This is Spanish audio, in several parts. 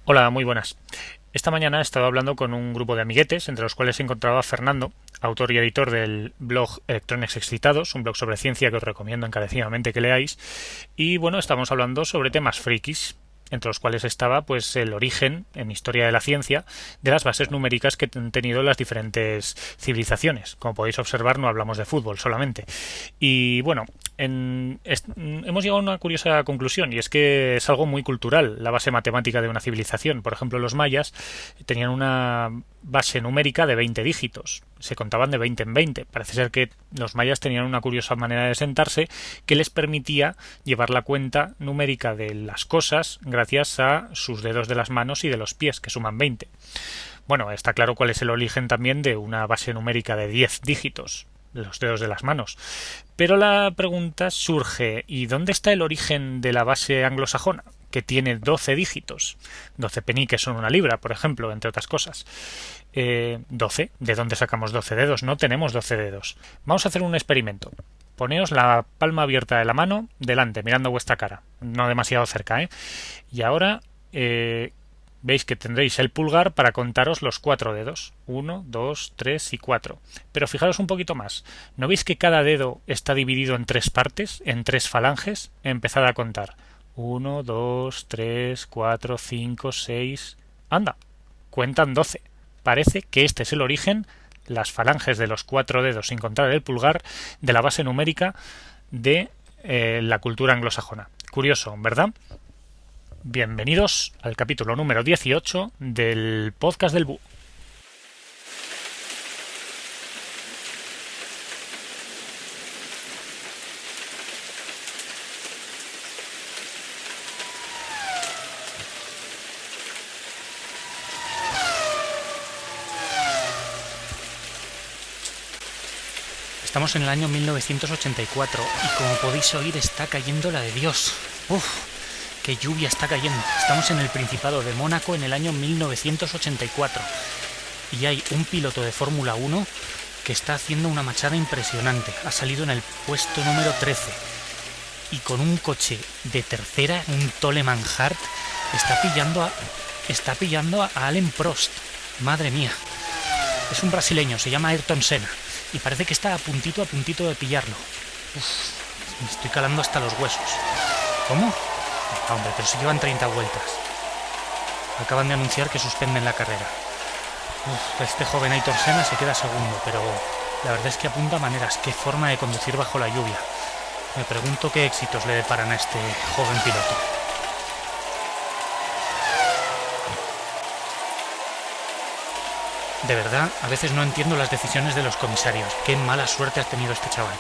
Hola, muy buenas. Esta mañana he estado hablando con un grupo de amiguetes, entre los cuales se encontraba Fernando, autor y editor del blog Electrones Excitados, un blog sobre ciencia que os recomiendo encarecidamente que leáis. Y bueno, estamos hablando sobre temas frikis, entre los cuales estaba pues el origen en historia de la ciencia de las bases numéricas que han tenido las diferentes civilizaciones. Como podéis observar, no hablamos de fútbol solamente. Y bueno, hemos llegado a una curiosa conclusión, y es que es algo muy cultural la base matemática de una civilización. Por ejemplo, los mayas tenían una base numérica de 20 dígitos, se contaban de 20 en 20. Parece ser que los mayas tenían una curiosa manera de sentarse que les permitía llevar la cuenta numérica de las cosas gracias a sus dedos de las manos y de los pies, que suman 20. Bueno, está claro cuál es el origen también de una base numérica de 10 dígitos, los dedos de las manos. Pero la pregunta surge, ¿y dónde está el origen de la base anglosajona, que tiene 12 dígitos? 12 peniques son una libra, por ejemplo, entre otras cosas. 12, ¿de dónde sacamos 12 dedos? No tenemos 12 dedos. Vamos a hacer un experimento. Poneos la palma abierta de la mano delante, mirando vuestra cara. No demasiado cerca, ¿eh? Y ahora veis que tendréis el pulgar para contaros los 4 dedos. 1, 2, 3 y 4. Pero fijaros un poquito más. ¿No veis que cada dedo está dividido en 3 partes, en 3 falanges? Empezad a contar. 1, 2, 3, 4, 5, 6... ¡Anda! Cuentan 12. Parece que este es el origen, las falanges de los 4 dedos sin contar el pulgar, de la base numérica de la cultura anglosajona. Curioso, ¿verdad? Bienvenidos al capítulo número 18 del podcast del Bu. Estamos en el año 1984 y como podéis oír está cayendo la de Dios. ¡Uf! ¡Qué lluvia está cayendo! Estamos en el Principado de Mónaco en el año 1984 y hay un piloto de Fórmula 1 que está haciendo una machada impresionante. Ha salido en el puesto número 13 y con un coche de tercera, un Toleman Hart, está pillando a Alain Prost. Madre mía. Es un brasileño, se llama Ayrton Senna y parece que está a puntito de pillarlo. Uf, me estoy calando hasta los huesos. ¿Cómo? Venga, hombre, pero si llevan 30 vueltas. Acaban de anunciar que suspenden la carrera. Este joven Ayrton Senna se queda segundo, pero la verdad es que apunta maneras. Qué forma de conducir bajo la lluvia. Me pregunto qué éxitos le deparan a este joven piloto. De verdad, a veces no entiendo las decisiones de los comisarios. Qué mala suerte ha tenido este chaval.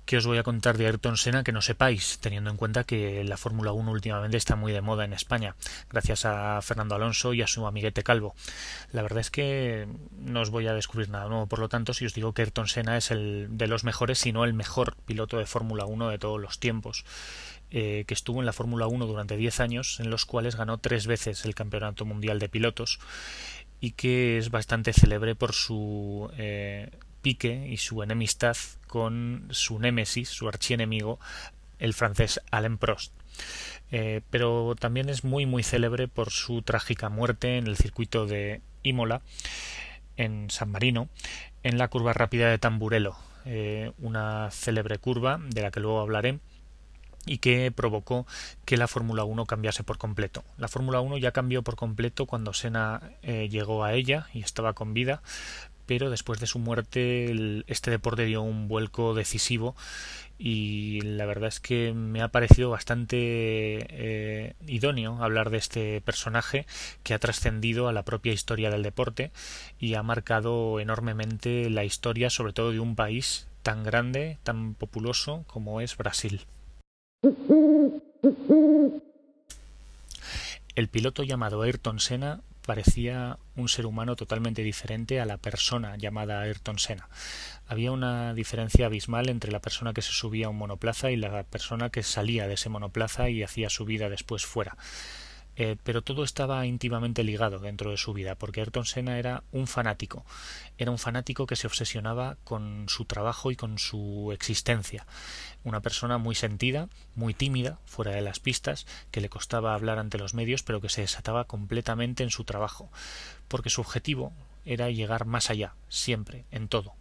¿Qué os voy a contar de Ayrton Senna que no sepáis, teniendo en cuenta que la Fórmula 1 últimamente está muy de moda en España, gracias a Fernando Alonso y a su amiguete Calvo? La verdad es que no os voy a descubrir nada nuevo, por lo tanto, si os digo que Ayrton Senna es el de los mejores, si no el mejor piloto de Fórmula 1 de todos los tiempos, que estuvo en la Fórmula 1 durante 10 años, en los cuales ganó 3 veces el Campeonato Mundial de Pilotos, y que es bastante célebre por su pique y su enemistad con su némesis, su archienemigo, el francés Alain Prost. Pero también es muy célebre por su trágica muerte en el circuito de Imola, en San Marino, en la curva rápida de Tamburello, una célebre curva de la que luego hablaré, y que provocó que la Fórmula 1 cambiase por completo. La Fórmula 1 ya cambió por completo cuando Senna llegó a ella y estaba con vida, pero después de su muerte este deporte dio un vuelco decisivo, y la verdad es que me ha parecido bastante idóneo hablar de este personaje que ha trascendido a la propia historia del deporte y ha marcado enormemente la historia, sobre todo de un país tan grande, tan populoso como es Brasil. El piloto llamado Ayrton Senna parecía un ser humano totalmente diferente a la persona llamada Ayrton Senna. Había una diferencia abismal entre la persona que se subía a un monoplaza y la persona que salía de ese monoplaza y hacía su vida después fuera. pero todo estaba íntimamente ligado dentro de su vida, porque Ayrton Senna era un fanático que se obsesionaba con su trabajo y con su existencia, una persona muy sentida, muy tímida, fuera de las pistas, que le costaba hablar ante los medios, pero que se desataba completamente en su trabajo, porque su objetivo era llegar más allá, siempre, en todo.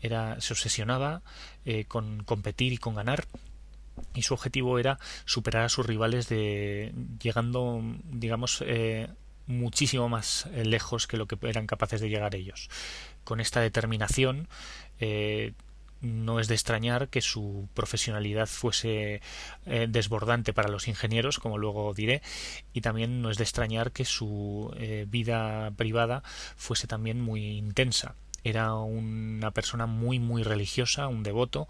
Se obsesionaba con competir y con ganar, y su objetivo era superar a sus rivales llegando, digamos, muchísimo más lejos que lo que eran capaces de llegar ellos. Con esta determinación, no es de extrañar que su profesionalidad fuese desbordante para los ingenieros, como luego diré, y también no es de extrañar que su vida privada fuese también muy intensa. Era una persona muy religiosa, un devoto,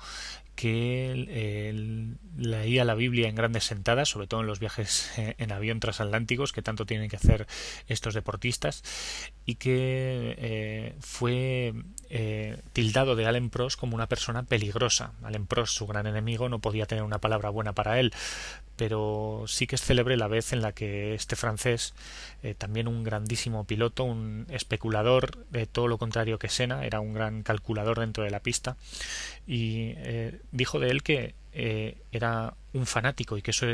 que leía la Biblia en grandes sentadas, sobre todo en los viajes en avión transatlánticos que tanto tienen que hacer estos deportistas, y que fue tildado de Alain Prost como una persona peligrosa. Alain Prost, su gran enemigo, no podía tener una palabra buena para él, pero sí que es célebre la vez en la que este francés, también un grandísimo piloto, un especulador, todo lo contrario que Senna, era un gran calculador dentro de la pista, y dijo de él que era un fanático y que eso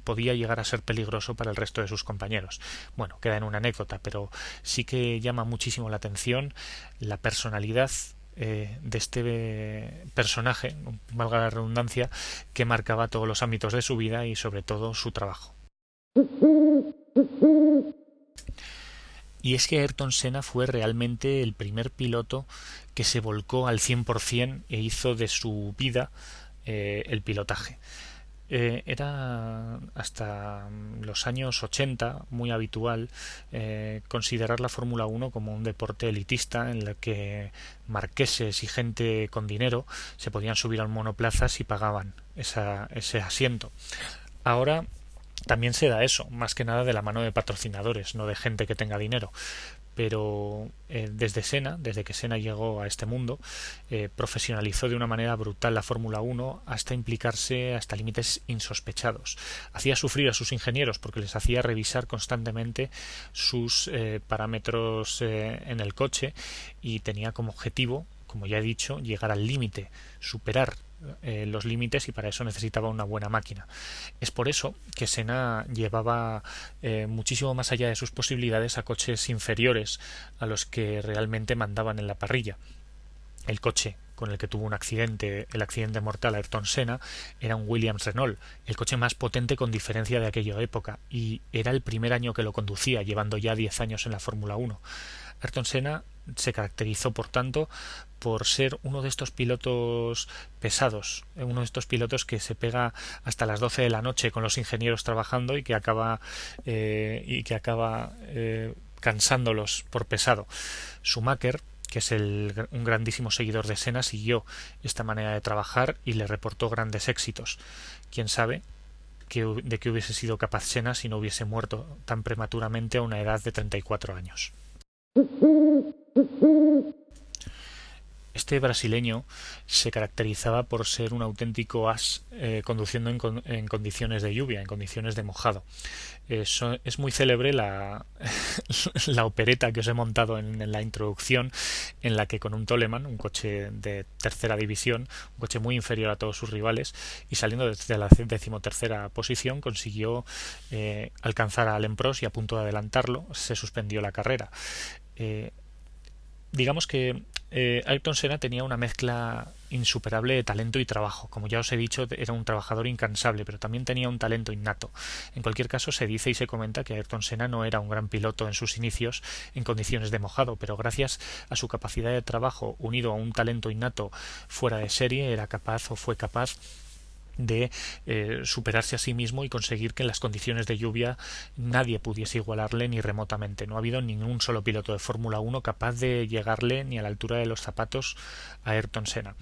podía llegar a ser peligroso para el resto de sus compañeros. Bueno, queda en una anécdota, pero sí que llama muchísimo la atención la personalidad de este personaje, valga la redundancia, que marcaba todos los ámbitos de su vida y sobre todo su trabajo. Y es que Ayrton Senna fue realmente el primer piloto que se volcó al 100% e hizo de su vida el pilotaje. Era hasta los años 80 muy habitual considerar la Fórmula 1 como un deporte elitista en el que marqueses y gente con dinero se podían subir a un monoplaza si pagaban ese asiento. Ahora también se da eso, más que nada de la mano de patrocinadores, no de gente que tenga dinero. Pero desde que Senna llegó a este mundo, profesionalizó de una manera brutal la Fórmula 1 hasta implicarse hasta límites insospechados. Hacía sufrir a sus ingenieros porque les hacía revisar constantemente sus parámetros en el coche, y tenía como objetivo, como ya he dicho, llegar al límite, superar los límites, y para eso necesitaba una buena máquina. Es por eso que Senna llevaba muchísimo más allá de sus posibilidades a coches inferiores a los que realmente mandaban en la parrilla. El coche con el que tuvo el accidente mortal Ayrton Senna, era un Williams Renault, el coche más potente con diferencia de aquella época, y era el primer año que lo conducía, llevando ya 10 años en la Fórmula 1. Ayrton Senna se caracterizó, por tanto, por ser uno de estos pilotos pesados, uno de estos pilotos que se pega hasta las 12 de la noche con los ingenieros trabajando y que acaba cansándolos por pesado. Schumacher, que es un grandísimo seguidor de Senna, siguió esta manera de trabajar y le reportó grandes éxitos. Quién sabe de qué hubiese sido capaz Senna si no hubiese muerto tan prematuramente a una edad de 34 años. Este brasileño se caracterizaba por ser un auténtico as conduciendo en condiciones de lluvia, en condiciones de mojado. Es muy célebre la opereta que os he montado en la introducción, en la que con un Toleman, un coche de tercera división, un coche muy inferior a todos sus rivales, y saliendo desde la 13ª posición, consiguió alcanzar a Alain Prost, y a punto de adelantarlo se suspendió la carrera. Digamos que Ayrton Senna tenía una mezcla insuperable de talento y trabajo. Como ya os he dicho, era un trabajador incansable, pero también tenía un talento innato. En cualquier caso, se dice y se comenta que Ayrton Senna no era un gran piloto en sus inicios en condiciones de mojado, pero gracias a su capacidad de trabajo unido a un talento innato fuera de serie, fue capaz de superarse a sí mismo y conseguir que en las condiciones de lluvia nadie pudiese igualarle ni remotamente. No ha habido ningún solo piloto de Fórmula 1 capaz de llegarle ni a la altura de los zapatos a Ayrton Senna.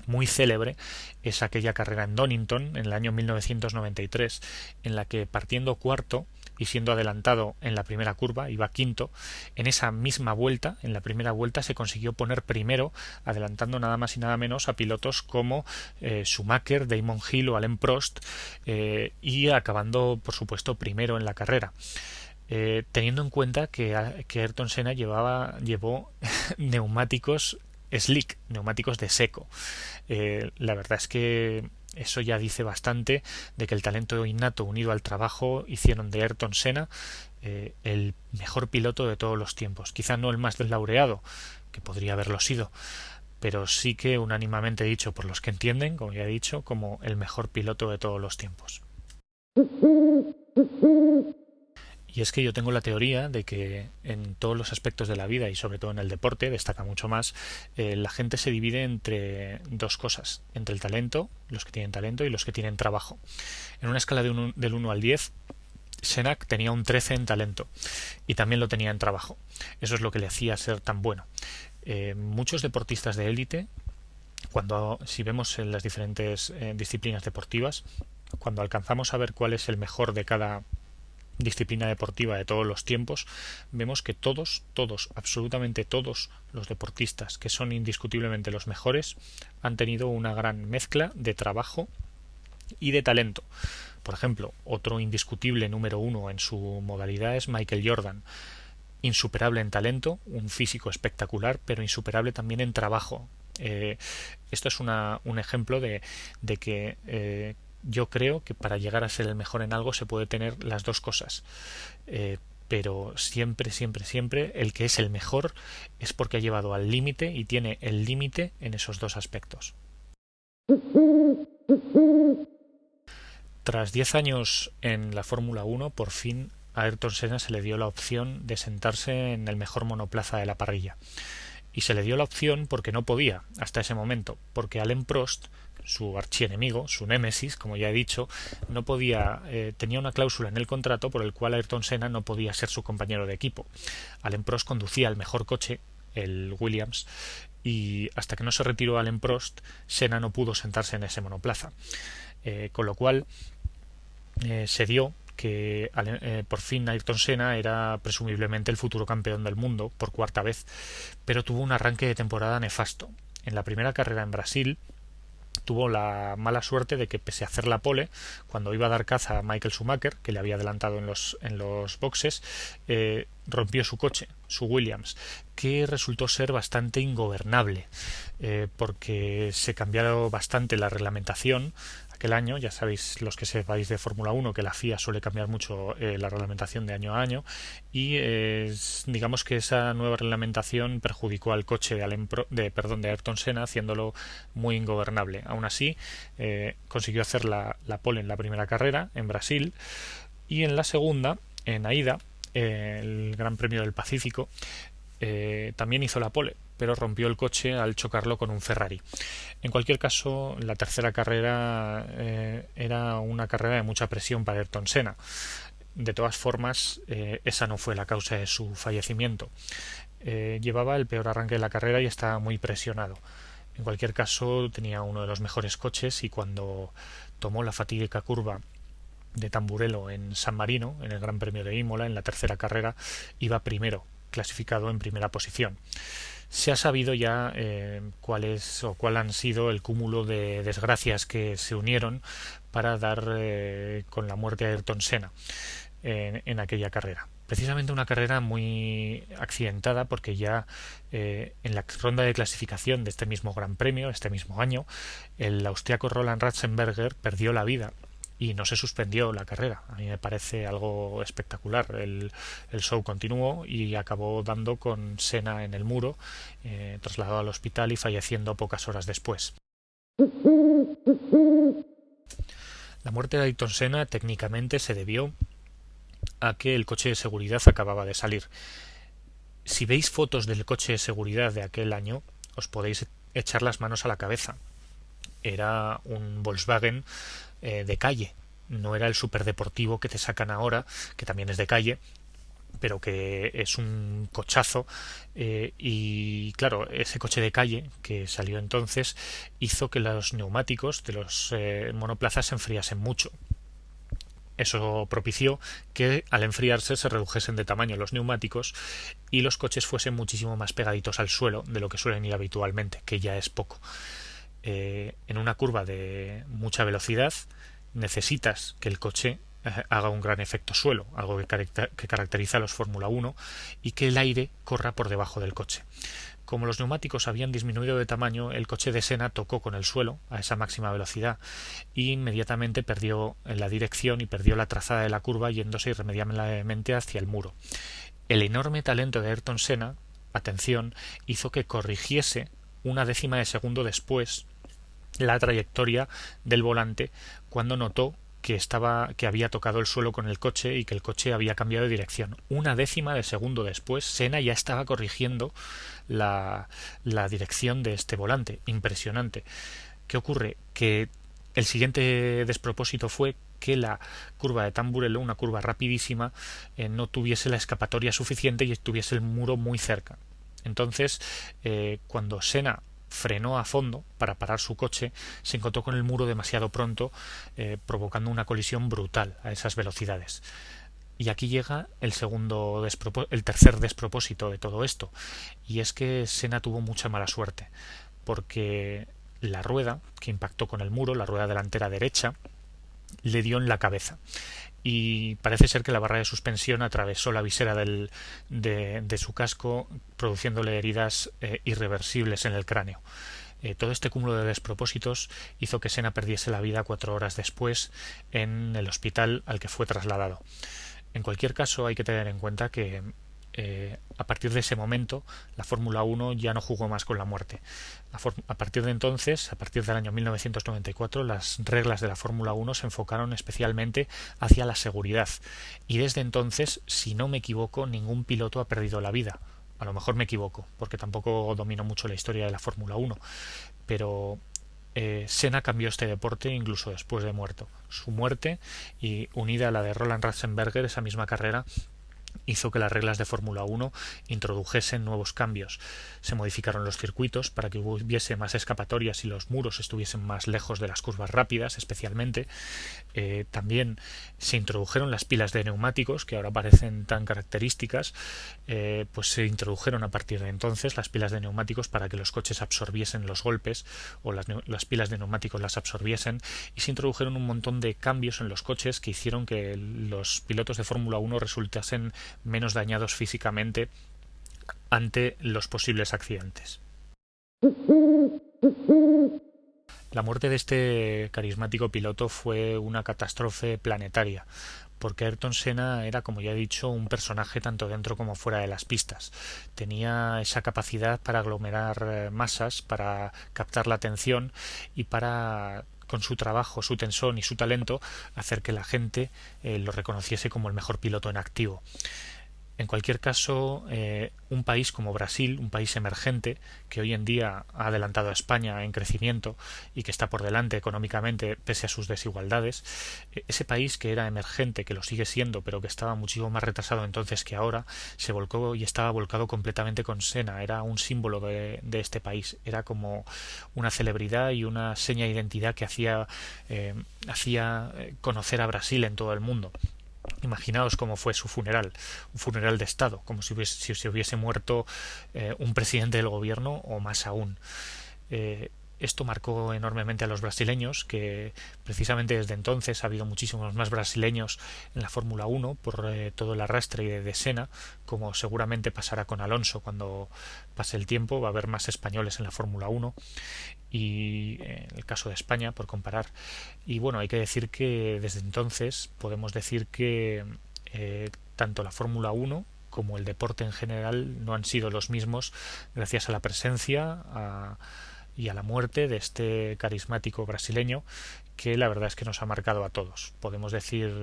Muy célebre es aquella carrera en Donington en el año 1993, en la que, partiendo cuarto, y siendo adelantado en la primera curva, iba quinto, en esa misma vuelta, en la primera vuelta, se consiguió poner primero, adelantando nada más y nada menos a pilotos como Schumacher, Damon Hill o Alain Prost, y acabando, por supuesto, primero en la carrera. Teniendo en cuenta que Ayrton Senna llevó neumáticos slick, neumáticos de seco. La verdad es que eso ya dice bastante de que el talento innato unido al trabajo hicieron de Ayrton Senna el mejor piloto de todos los tiempos. Quizá no el más laureado, que podría haberlo sido, pero sí que unánimemente dicho por los que entienden, como ya he dicho, como el mejor piloto de todos los tiempos. Y es que yo tengo la teoría de que en todos los aspectos de la vida y sobre todo en el deporte, destaca mucho más, la gente se divide entre dos cosas, entre el talento, los que tienen talento y los que tienen trabajo. En una escala del 1 al 10, Senna tenía un 13 en talento y también lo tenía en trabajo. Eso es lo que le hacía ser tan bueno. Muchos deportistas de élite, si vemos en las diferentes disciplinas deportivas, cuando alcanzamos a ver cuál es el mejor de cada disciplina deportiva de todos los tiempos, vemos que todos, absolutamente todos los deportistas que son indiscutiblemente los mejores han tenido una gran mezcla de trabajo y de talento. Por ejemplo, otro indiscutible número uno en su modalidad es Michael Jordan. Insuperable en talento, un físico espectacular, pero insuperable también en trabajo. Esto es un ejemplo de que yo creo que para llegar a ser el mejor en algo se puede tener las dos cosas. Pero siempre, el que es el mejor es porque ha llevado al límite y tiene el límite en esos dos aspectos. Tras 10 años en la Fórmula 1, por fin a Ayrton Senna se le dio la opción de sentarse en el mejor monoplaza de la parrilla. Y se le dio la opción porque no podía hasta ese momento, porque Alain Prost, su archienemigo, su némesis, como ya he dicho, no podía, tenía una cláusula en el contrato por el cual Ayrton Senna no podía ser su compañero de equipo. Alain Prost conducía el mejor coche, el Williams, y hasta que no se retiró Alain Prost, Senna no pudo sentarse en ese monoplaza. Con lo cual se dio que por fin Ayrton Senna era presumiblemente el futuro campeón del mundo por cuarta vez, pero tuvo un arranque de temporada nefasto. En la primera carrera en Brasil tuvo la mala suerte de que, pese a hacer la pole, cuando iba a dar caza a Michael Schumacher, que le había adelantado en los boxes, rompió su coche, su Williams, que resultó ser bastante ingobernable, porque se cambiaron bastante la reglamentación aquel año. Ya sabéis, los que sepáis de Fórmula 1, que la FIA suele cambiar mucho la reglamentación de año a año, y digamos que esa nueva reglamentación perjudicó al coche de Ayrton Senna, haciéndolo muy ingobernable. Aún así, consiguió hacer la pole en la primera carrera en Brasil, y en la segunda, en Aida, el Gran Premio del Pacífico, también hizo la pole, pero rompió el coche al chocarlo con un Ferrari. En cualquier caso, la tercera carrera era una carrera de mucha presión para Ayrton Senna. De todas formas, esa no fue la causa de su fallecimiento. Llevaba el peor arranque de la carrera y estaba muy presionado. En cualquier caso, tenía uno de los mejores coches, y cuando tomó la fatídica curva de Tamburello en San Marino, en el Gran Premio de Imola, en la tercera carrera, iba primero, clasificado en primera posición. Se ha sabido ya cuál han sido el cúmulo de desgracias que se unieron para dar con la muerte de Ayrton Senna en aquella carrera. Precisamente una carrera muy accidentada, porque ya en la ronda de clasificación de este mismo Gran Premio, este mismo año, el austriaco Roland Ratzenberger perdió la vida y no se suspendió la carrera. A mí me parece algo espectacular. El show continuó y acabó dando con Senna en el muro, trasladado al hospital y falleciendo pocas horas después. La muerte de Ayrton Senna técnicamente se debió a que el coche de seguridad acababa de salir. Si veis fotos del coche de seguridad de aquel año, os podéis echar las manos a la cabeza. Era un Volkswagen de calle, no era el superdeportivo que te sacan ahora, que también es de calle, pero que es un cochazo, y claro, ese coche de calle que salió entonces hizo que los neumáticos de los monoplazas se enfriasen mucho. Eso propició que al enfriarse se redujesen de tamaño los neumáticos y los coches fuesen muchísimo más pegaditos al suelo de lo que suelen ir habitualmente, que ya es poco. En una curva de mucha velocidad necesitas que el coche haga un gran efecto suelo, algo que caracteriza a los Fórmula 1, y que el aire corra por debajo del coche. Como los neumáticos habían disminuido de tamaño, el coche de Senna tocó con el suelo a esa máxima velocidad y inmediatamente perdió la dirección y perdió la trazada de la curva yéndose irremediablemente hacia el muro. El enorme talento de Ayrton Senna, atención, hizo que corrigiese una décima de segundo después la trayectoria del volante cuando notó que había tocado el suelo con el coche y que el coche había cambiado de dirección. Una décima de segundo después, Senna ya estaba corrigiendo la dirección de este volante. Impresionante. ¿Qué ocurre? Que el siguiente despropósito fue que la curva de Tamburello, una curva rapidísima, no tuviese la escapatoria suficiente y estuviese el muro muy cerca. Entonces, cuando Senna frenó a fondo para parar su coche, se encontró con el muro demasiado pronto, provocando una colisión brutal a esas velocidades. Y aquí llega el tercer despropósito de todo esto, y es que Senna tuvo mucha mala suerte, porque la rueda que impactó con el muro, la rueda delantera derecha, le dio en la cabeza y parece ser que la barra de suspensión atravesó la visera de su casco, produciéndole heridas irreversibles en el cráneo. Todo este cúmulo de despropósitos hizo que Senna perdiese la vida 4 horas después en el hospital al que fue trasladado. En cualquier caso, hay que tener en cuenta que a partir de ese momento la Fórmula 1 ya no jugó más con la muerte. A partir de entonces, a partir del año 1994, las reglas de la Fórmula 1 se enfocaron especialmente hacia la seguridad y desde entonces, si no me equivoco, ningún piloto ha perdido la vida. A lo mejor me equivoco, porque tampoco domino mucho la historia de la Fórmula 1, pero Senna cambió este deporte incluso después de muerto. Su muerte, y unida a la de Roland Ratzenberger, esa misma carrera, hizo que las reglas de Fórmula 1 introdujesen nuevos cambios. Se modificaron los circuitos para que hubiese más escapatorias y los muros estuviesen más lejos de las curvas rápidas, especialmente. También se introdujeron las pilas de neumáticos, que ahora parecen tan características. Pues se introdujeron a partir de entonces las pilas de neumáticos para que los coches absorbiesen los golpes, o las pilas de neumáticos las absorbiesen, y se introdujeron un montón de cambios en los coches que hicieron que los pilotos de Fórmula 1 resultasen menos dañados físicamente ante los posibles accidentes. La muerte de este carismático piloto fue una catástrofe planetaria, porque Ayrton Senna era, como ya he dicho, un personaje tanto dentro como fuera de las pistas. Tenía esa capacidad para aglomerar masas, para captar la atención y para, con su trabajo, su tesón y su talento, hacer que la gente lo reconociese como el mejor piloto en activo. En cualquier caso, un país como Brasil, un país emergente, que hoy en día ha adelantado a España en crecimiento y que está por delante económicamente pese a sus desigualdades, ese país que era emergente, que lo sigue siendo, pero que estaba muchísimo más retrasado entonces que ahora, se volcó y estaba volcado completamente con Senna. Era un símbolo de este país, era como una celebridad y una seña de identidad que hacía conocer a Brasil en todo el mundo. Imaginaos cómo fue su funeral, un funeral de Estado, como si se hubiese muerto un presidente del gobierno o más aún. Esto marcó enormemente a los brasileños, que precisamente desde entonces ha habido muchísimos más brasileños en la Fórmula 1 por todo el arrastre de Senna, como seguramente pasará con Alonso cuando pase el tiempo. Va a haber más españoles en la Fórmula 1 y en el caso de España, por comparar. Y bueno, hay que decir que desde entonces podemos decir que tanto la Fórmula 1 como el deporte en general no han sido los mismos gracias a la presencia y a la muerte de este carismático brasileño, que la verdad es que nos ha marcado a todos. Podemos decir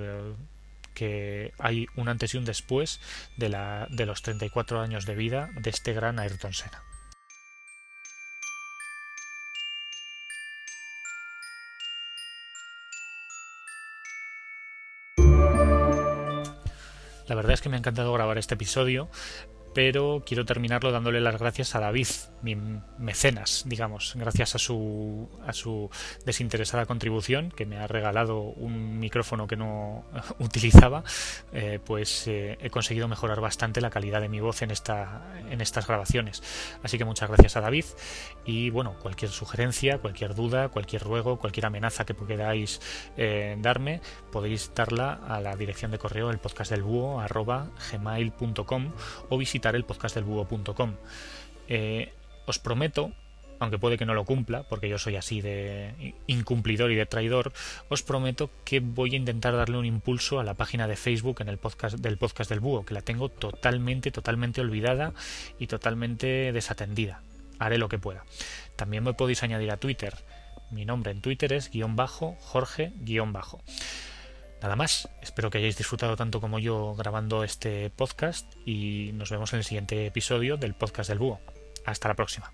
que hay un antes y un después de los 34 años de vida de este gran Ayrton Senna. La verdad es que me ha encantado grabar este episodio. pero quiero terminarlo dándole las gracias a David, mi mecenas, digamos, gracias a su desinteresada contribución, que me ha regalado un micrófono que no utilizaba, pues he conseguido mejorar bastante la calidad de mi voz en estas grabaciones. Así que muchas gracias a David, y bueno, cualquier sugerencia, cualquier duda, cualquier ruego, cualquier amenaza que queráis darme, podéis darla a la dirección de correo elpodcastdelbuho@gmail.com o visitar elpodcastdelbuho.com. Os prometo, aunque puede que no lo cumpla, porque yo soy así de incumplidor y de traidor, os prometo que voy a intentar darle un impulso a la página de Facebook en el podcast del Búho, que la tengo totalmente olvidada y totalmente desatendida. Haré lo que pueda. También me podéis añadir a Twitter. Mi nombre en Twitter es _Jorge_. Nada más, espero que hayáis disfrutado tanto como yo grabando este podcast y nos vemos en el siguiente episodio del podcast del Búho. Hasta la próxima.